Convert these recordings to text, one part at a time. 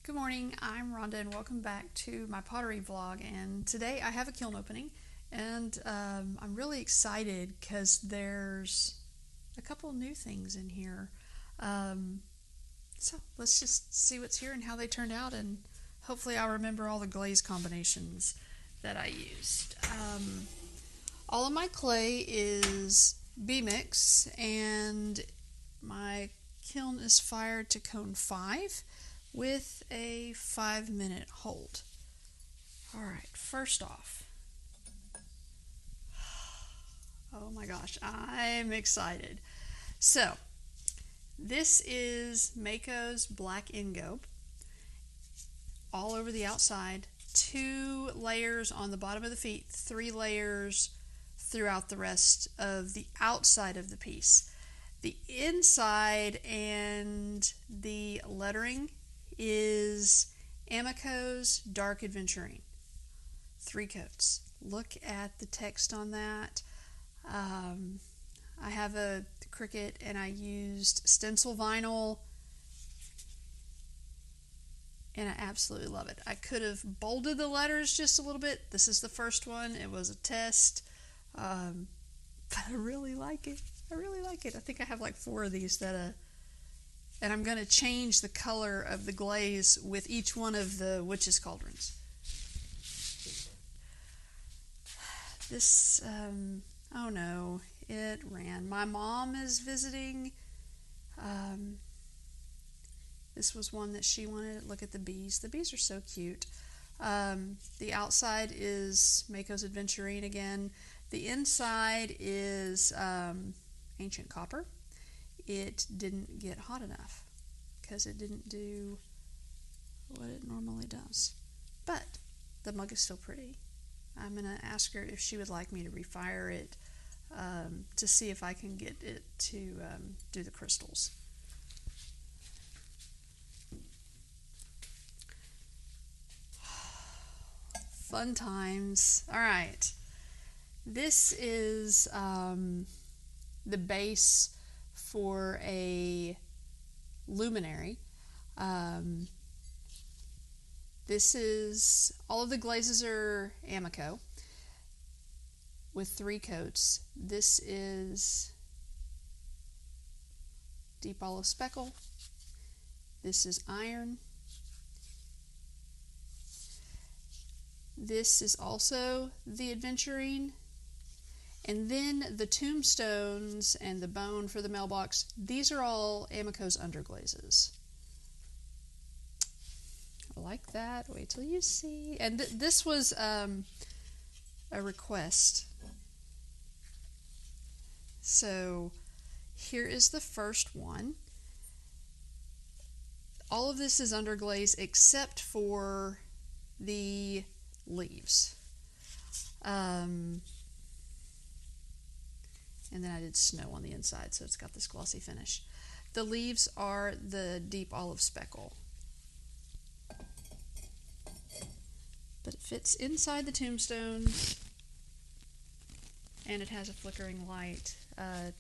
Good morning, I'm Rhonda and welcome back to my pottery vlog, and today I have a kiln opening and I'm really excited because there's a couple new things in here. So let's just see what's here and how they turned out, and hopefully I'll remember all the glaze combinations that I used. All of my clay is B-mix and my kiln is fired to cone 5 with a 5-minute hold. Alright, first off, oh my gosh, I'm excited. So, this is Amaco's Black Ingo, all over the outside, 2 layers on the bottom of the feet, 3 layers throughout the rest of the outside of the piece. The inside and the lettering is Amaco's Dark Adventuring. 3 coats. Look at the text on that. I have a Cricut and I used stencil vinyl and I absolutely love it. I could have bolded the letters just a little bit. This is the first one. It was a test. But I really like it. I really like it. I think I have like 4 of these that and I'm going to change the color of the glaze with each one of the witches' cauldrons. This, oh no, it ran. My mom is visiting. This was one that she wanted. Look at the bees. The bees are so cute. The outside is Amaco's Adventuring again. The inside is Ancient Copper. It didn't get hot enough because it didn't do what it normally does. But the mug is still pretty. I'm going to ask her if she would like me to refire it to see if I can get it to do the crystals. Fun times. All right. This is the base for a luminary. This is, all of the glazes are Amaco with 3 coats. This is deep olive speckle. This is iron. This is also the adventuring. And then the tombstones and the bone for the mailbox, these are all Amaco's underglazes. I like that. Wait till you see. And this was a request. So here is the first one. All of this is underglaze except for the leaves. And then I did snow on the inside, so it's got this glossy finish. The leaves are the deep olive speckle. But it fits inside the tombstones, and it has a flickering light. Oh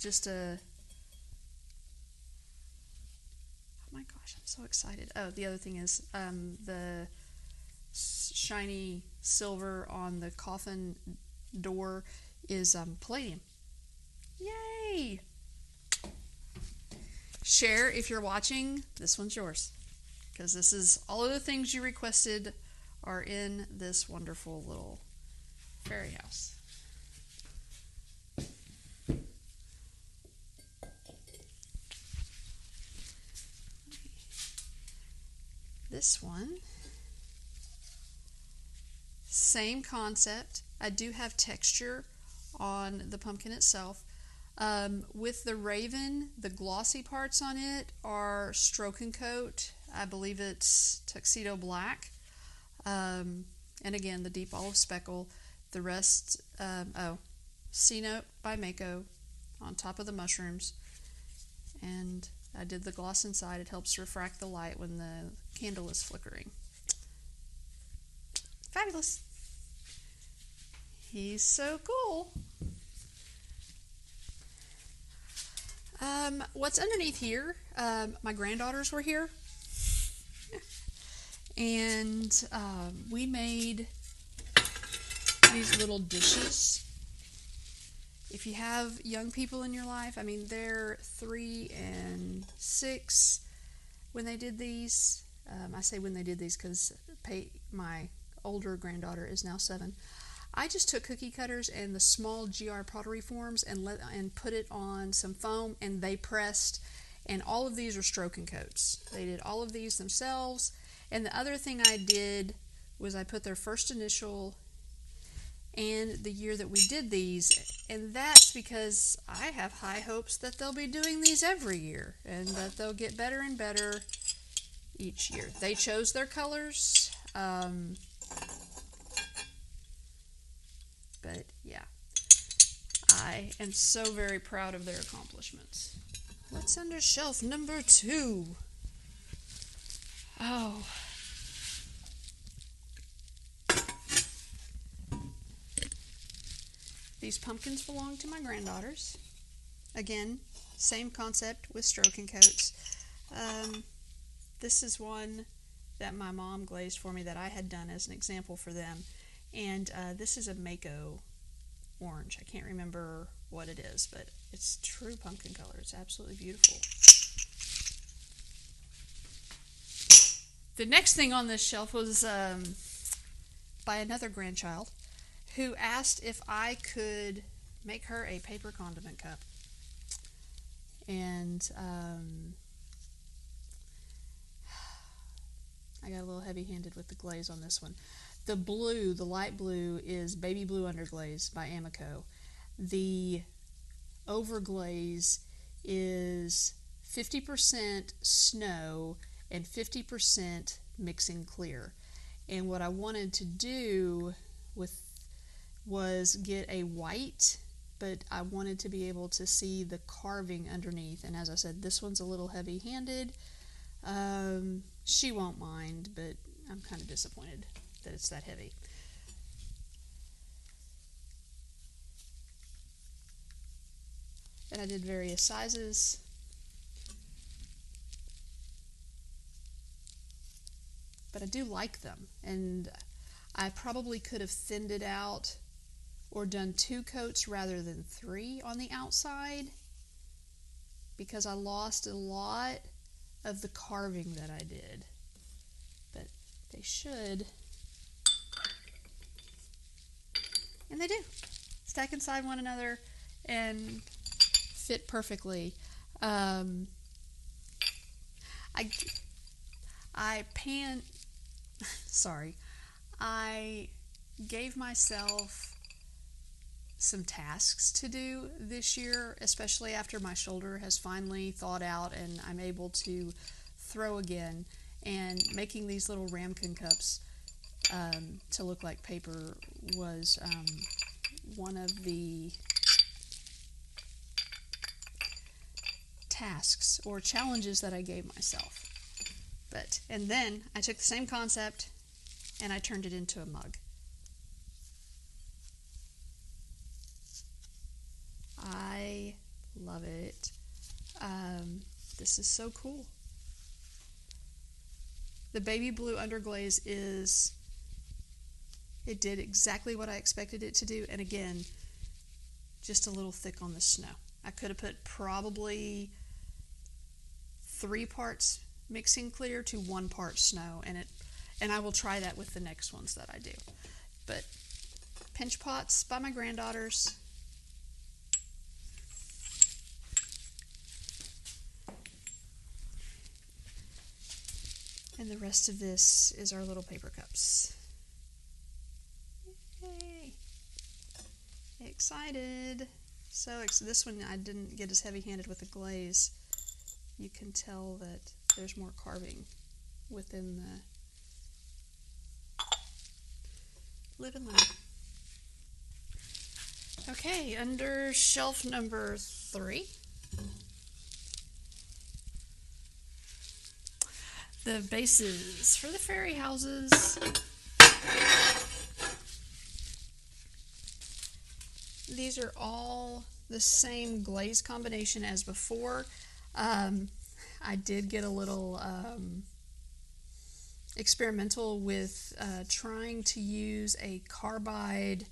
my gosh, I'm so excited. Oh, the other thing is the shiny silver on the coffin door is palladium. Yay! Share if you're watching. This one's yours, because this is all of the things you requested are in this wonderful little fairy house. This one, same concept. I do have texture on the pumpkin itself. With the raven, the glossy parts on it are Stroke and Coat. I believe it's Tuxedo Black. And again, the deep olive speckle. The rest, C-Note by Amaco on top of the mushrooms. And I did the gloss inside. It helps refract the light when the candle is flickering. Fabulous. He's so cool. What's underneath here, my granddaughters were here, And we made these little dishes. If you have young people in your life, I mean, they're 3 and 6 when they did these. I say when they did these because my older granddaughter is now 7. I just took cookie cutters and the small GR pottery forms and put it on some foam, and they pressed. And all of these are stroke and coats. They did all of these themselves. And the other thing I did was I put their first initial and the year that we did these, and that's because I have high hopes that they'll be doing these every year and that they'll get better and better each year. They chose their colors, but yeah, I am so very proud of their accomplishments. What's under shelf number 2? Oh, these pumpkins belong to my granddaughters. Again, same concept with stroke and coats. This is one that my mom glazed for me that I had done as an example for them. And this is a Amaco orange. I can't remember what it is, but it's true pumpkin color. It's absolutely beautiful. The next thing on this shelf was by another grandchild who asked if I could make her a paper condiment cup. And I got a little heavy-handed with the glaze on this one. The blue, the light blue, is Baby Blue Underglaze by Amaco. The overglaze is 50% snow and 50% mixing clear. And what I wanted to do was get a white, but I wanted to be able to see the carving underneath. And as I said, this one's a little heavy-handed. She won't mind, but I'm kind of disappointed that it's that heavy. And I did various sizes. But I do like them, and I probably could have thinned it out or done 2 coats rather than 3 on the outside because I lost a lot of the carving that I did. But they should, and they do, stack inside one another and fit perfectly. I gave myself some tasks to do this year, especially after my shoulder has finally thawed out and I'm able to throw again. And making these little ramekin cups to look like paper was one of the tasks or challenges that I gave myself. And then I took the same concept and I turned it into a mug. I love it. This is so cool. The baby blue underglaze it did exactly what I expected it to do, and again, just a little thick on the snow. I could have put probably 3 parts mixing clear to 1 part snow, and I will try that with the next ones that I do. But pinch pots by my granddaughters. And the rest of this is our little paper cups. Yay! Excited! So this one I didn't get as heavy-handed with the glaze. You can tell that there's more carving within the live and learn. Okay, under shelf number 3. The bases for the fairy houses. These are all the same glaze combination as before. I did get a little experimental with trying to use a carbide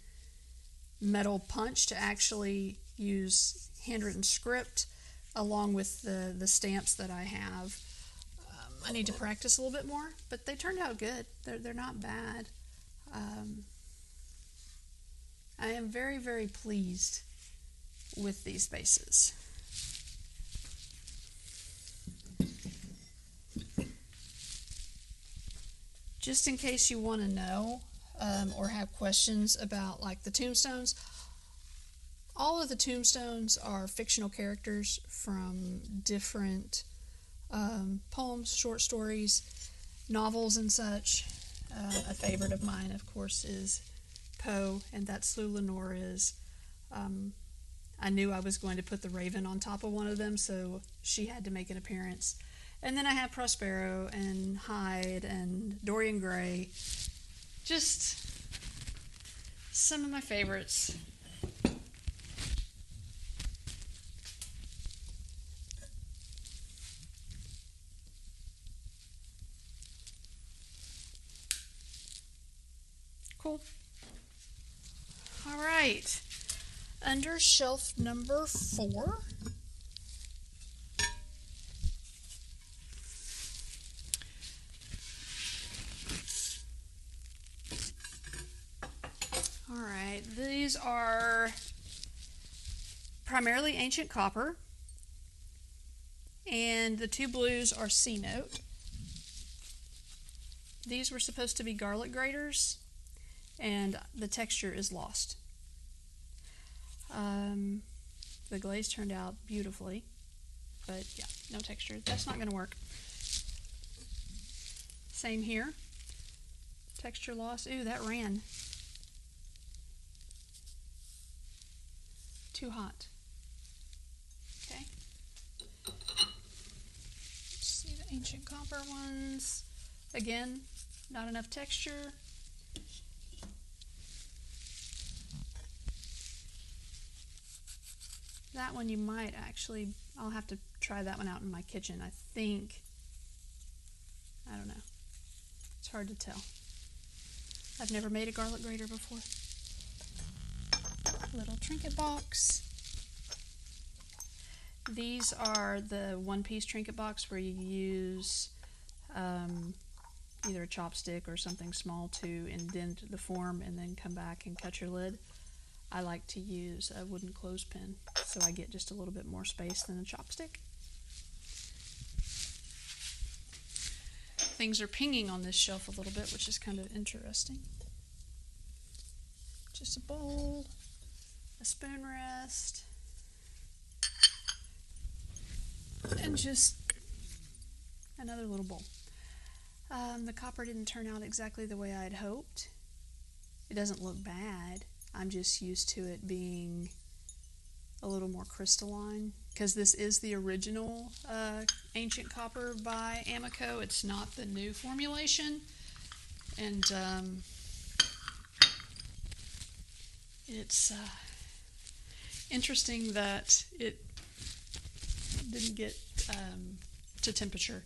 metal punch to actually use handwritten script along with the stamps that I have. I need to practice a little bit more, but they turned out good. They're not bad. I am very, very pleased with these bases. Just in case you want to know or have questions about like the tombstones, all of the tombstones are fictional characters from different poems, short stories, novels, and such. A favorite of mine, of course, is Poe, and that's who Lenore is. I knew I was going to put the raven on top of one of them, so she had to make an appearance. And then I have Prospero and Hyde and Dorian Gray. Just some of my favorites. Cool. All right. Under shelf number 4. All right. These are primarily ancient copper, and the 2 blues are C note. These were supposed to be garlic graters, and the texture is lost. The glaze turned out beautifully, but yeah, no texture. That's not going to work. Same here. Texture loss. Ooh, that ran. Too hot. Okay. Let's see the ancient copper ones. Again, not enough texture. That one you might actually, I'll have to try that one out in my kitchen. I don't know. It's hard to tell. I've never made a garlic grater before. Little trinket box. These are the one-piece trinket box where you use either a chopstick or something small to indent the form and then come back and cut your lid. I like to use a wooden clothespin so I get just a little bit more space than a chopstick. Things are pinging on this shelf a little bit, which is kind of interesting. Just a bowl, a spoon rest, and just another little bowl. The copper didn't turn out exactly the way I'd hoped. It doesn't look bad. I'm just used to it being a little more crystalline because this is the original ancient copper by Amaco. It's not the new formulation. And it's interesting that it didn't get to temperature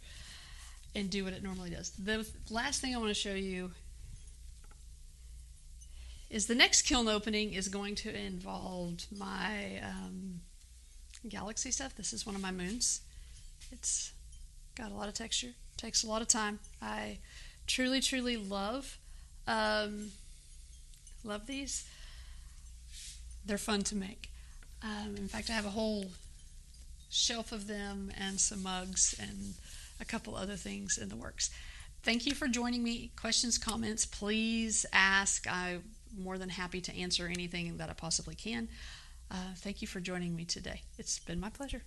and do what it normally does. The last thing I want to show you is the next kiln opening is going to involve my galaxy stuff. This is one of my moons. It's got a lot of texture, takes a lot of time. I truly, truly love these. They're fun to make. In fact, I have a whole shelf of them and some mugs and a couple other things in the works. Thank you for joining me. Questions, comments, please ask. I'm more than happy to answer anything that I possibly can. Thank you for joining me today. It's been my pleasure.